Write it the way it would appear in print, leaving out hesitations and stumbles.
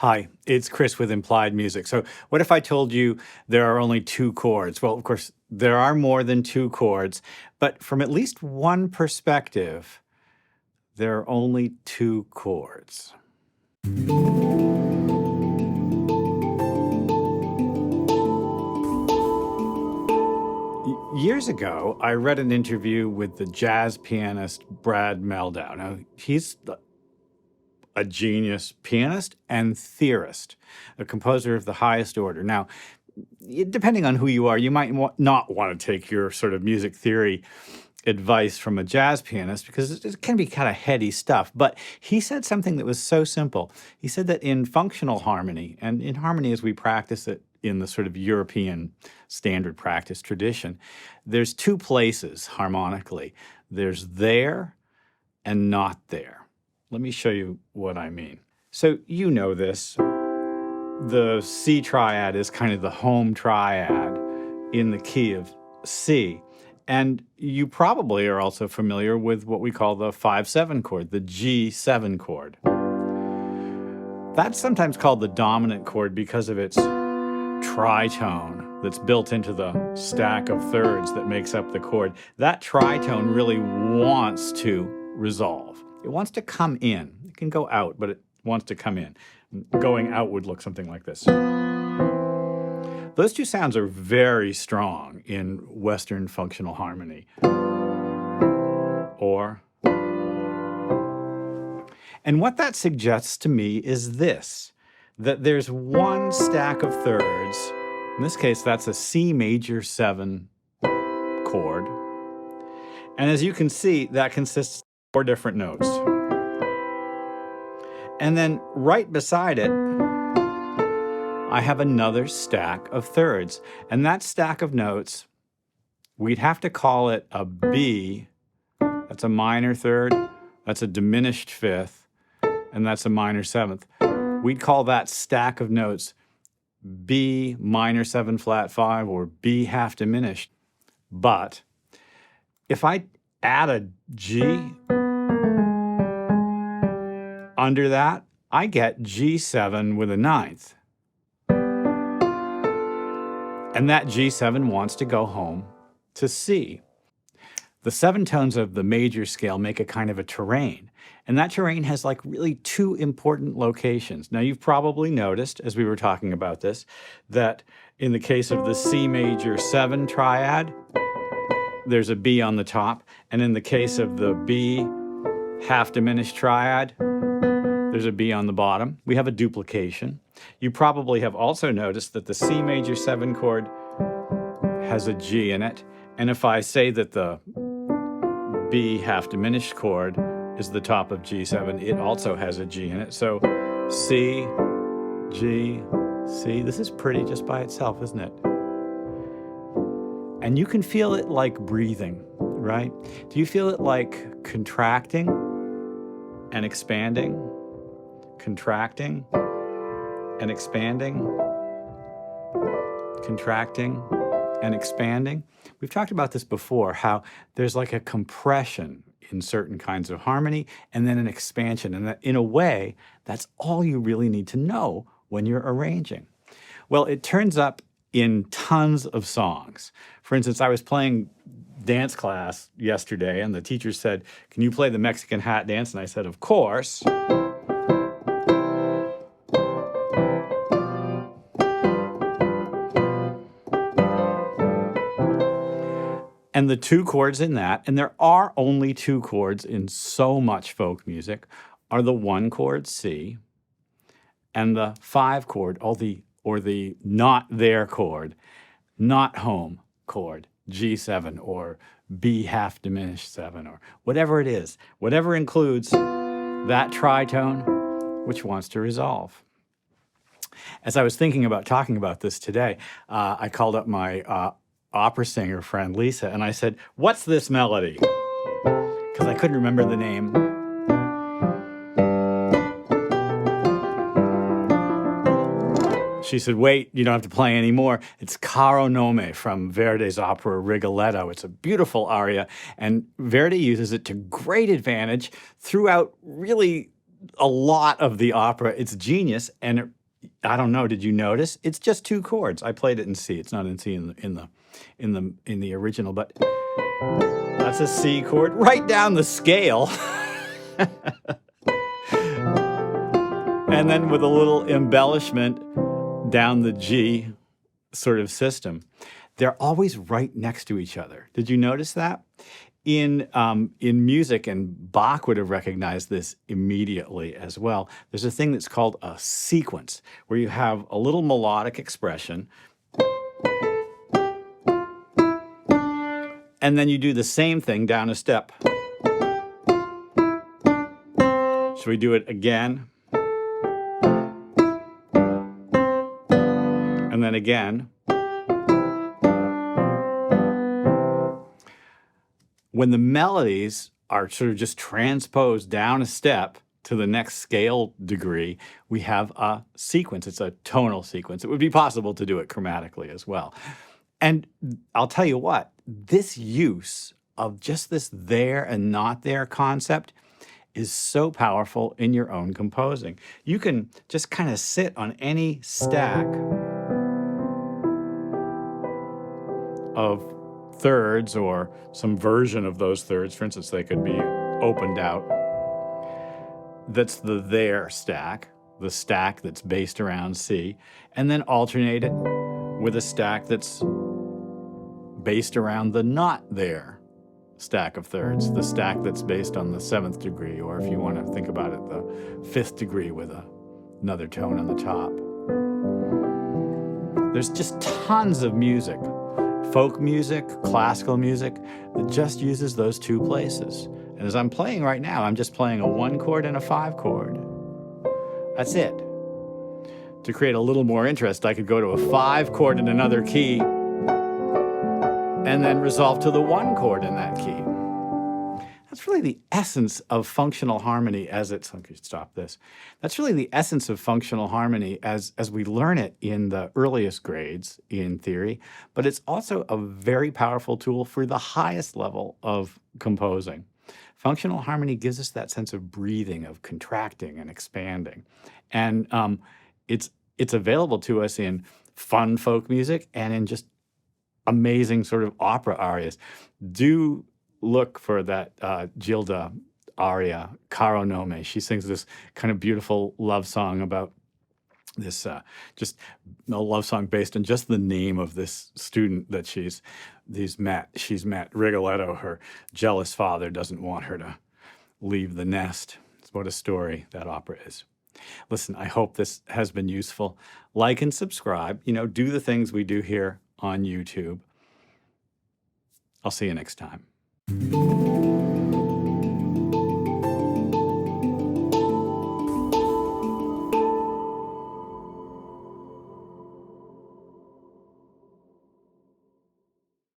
Hi, it's Chris with Implied Music. So, what if I told you there are only two chords? Well, of course, there are more than two chords, but from at least one perspective, there are only two chords. Years ago, I read an interview with the jazz pianist Brad Mehldau. Now, he's a genius pianist and theorist, a composer of the highest order. Now, depending on who you are, you might not want to take your sort of music theory advice from a jazz pianist because it can be kind of heady stuff. But he said something that was so simple. He said that in functional harmony, and in harmony as we practice it in the sort of European standard practice tradition, there's two places harmonically. There's there and not there. Let me show you what I mean. So you know this. The C triad is kind of the home triad in the key of C. And you probably are also familiar with what we call the 5-7 chord, the G7 chord. That's sometimes called the dominant chord because of its tritone that's built into the stack of thirds that makes up the chord. That tritone really wants to resolve. It wants to come in. It can go out, but it wants to come in. Going out would look something like this. Those two sounds are very strong in Western functional harmony. And what that suggests to me is this, that there's one stack of thirds. In this case, that's a C major 7 chord. And as you can see, that consists of 4 different notes. And then right beside it, I have another stack of thirds. And that stack of notes, we'd have to call it a B. That's a minor third. That's a diminished fifth. And that's a minor 7th. We'd call that stack of notes B minor 7 flat 5 or B half diminished. But if I add a G under that, I get G7 with a 9th. And that G7 wants to go home to C. The 7 tones of the major scale make a kind of a terrain. And that terrain has like really 2 important locations. Now, you've probably noticed, as we were talking about this, that in the case of the C major 7 triad, there's a B on the top. And in the case of the B half diminished triad, there's a B on the bottom. We have a duplication. You probably have also noticed that the C major 7 chord has a G in it. And if I say that the B half diminished chord is the top of G7, it also has a G in it. So C, G, C. This is pretty just by itself, isn't it? And you can feel it like breathing, right? Do you feel it like contracting and expanding? Contracting and expanding, contracting and expanding. We've talked about this before, how there's like a compression in certain kinds of harmony and then an expansion. And that, in a way, that's all you really need to know when you're arranging. Well, it turns up in tons of songs. For instance, I was playing dance class yesterday and the teacher said, "Can you play the Mexican hat dance?" And I said, "Of course." And the 2 chords in that, and there are only 2 chords in so much folk music, are the 1 chord C and the 5 chord, or the not there chord, not home chord, G7 or B half diminished 7 or whatever it is, whatever includes that tritone which wants to resolve. As I was thinking about talking about this today, I called up my opera singer friend Lisa, and I said, "What's this melody?" Because I couldn't remember the name. She said, "Wait, you don't have to play anymore. It's Caro Nome from Verdi's opera Rigoletto. It's a beautiful aria, and Verdi uses it to great advantage throughout really a lot of the opera. It's genius, and I don't know. Did you notice? It's just two chords. I played it in C. It's not in C in the original, but that's a C chord right down the scale, and then with a little embellishment down the G sort of system. They're always right next to each other. Did you notice that? In music, and Bach would have recognized this immediately as well, there's a thing that's called a sequence, where you have a little melodic expression, and then you do the same thing down a step. Should we do it again? And then again. When the melodies are sort of just transposed down a step to the next scale degree, we have a sequence. It's a tonal sequence. It would be possible to do it chromatically as well. And I'll tell you what, this use of just this there and not there concept is so powerful in your own composing. You can just kind of sit on any stack of thirds or some version of those thirds. For instance, they could be opened out. That's the there stack, the stack that's based around C, and then alternate it with a stack that's based around the not there stack of thirds, the stack that's based on the 7th degree, or if you want to think about it, the 5th degree with another tone on the top. There's just tons of music, folk music, classical music, that just uses those two places. And as I'm playing right now, I'm just playing a 1 chord and a 5 chord. That's it. To create a little more interest, I could go to a 5 chord in another key and then resolve to the 1 chord in that key. That's really the essence of functional harmony as it's, okay, stop this. That's really the essence of functional harmony as we learn it in the earliest grades in theory, but it's also a very powerful tool for the highest level of composing. Functional harmony gives us that sense of breathing, of contracting and expanding. And it's available to us in fun folk music and in just amazing sort of opera arias. Do look for that Gilda aria, Caro Nome. She sings this kind of beautiful love song about this, just a love song based on just the name of this student that she's met. Rigoletto, her jealous father, doesn't want her to leave the nest. What a story that opera is. Listen, I hope this has been useful. Like and subscribe. Do the things we do here on YouTube. I'll see you next time.